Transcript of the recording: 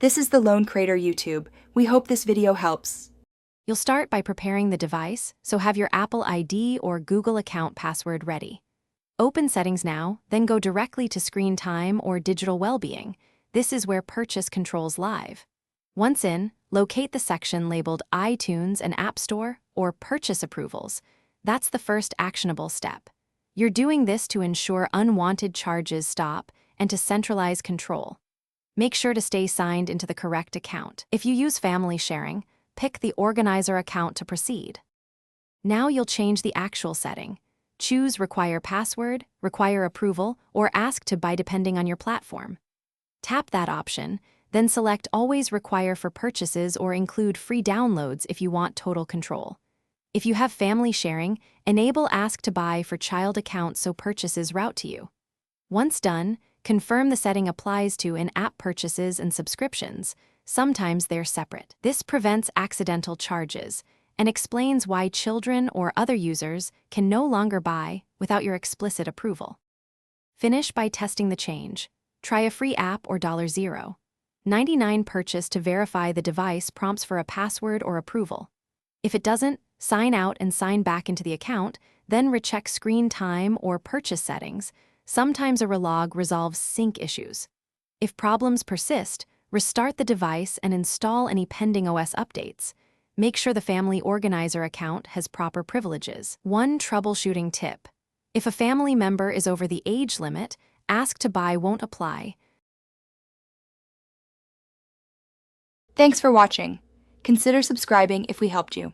This is the Lone Crater YouTube. We hope this video helps. You'll start by preparing the device, so have your Apple ID or Google account password ready. Open Settings now, then go directly to Screen Time or Digital Wellbeing. This is where purchase controls live. Once in, locate the section labeled iTunes and App Store or Purchase Approvals. That's the first actionable step. You're doing this to ensure unwanted charges stop and to centralize control. Make sure to stay signed into the correct account. If you use family sharing, pick the organizer account to proceed. Now you'll change the actual setting. Choose Require Password, Require Approval, or Ask to Buy depending on your platform. Tap that option, then select Always Require for purchases or include free downloads if you want total control. If you have family sharing, enable Ask to Buy for child accounts so purchases route to you. Once done, confirm the setting applies to in-app purchases and subscriptions. Sometimes they're separate. This prevents accidental charges and explains why children or other users can no longer buy without your explicit approval. Finish by testing the change. Try a free app or $0.99 purchase to verify the device prompts for a password or approval. If it doesn't, sign out and sign back into the account, then recheck screen time or purchase settings. Sometimes a relog resolves sync issues. If problems persist, restart the device and install any pending OS updates. Make sure the Family Organizer account has proper privileges. One troubleshooting tip: if a family member is over the age limit, Ask to Buy won't apply. Thanks for watching. Consider subscribing if we helped you.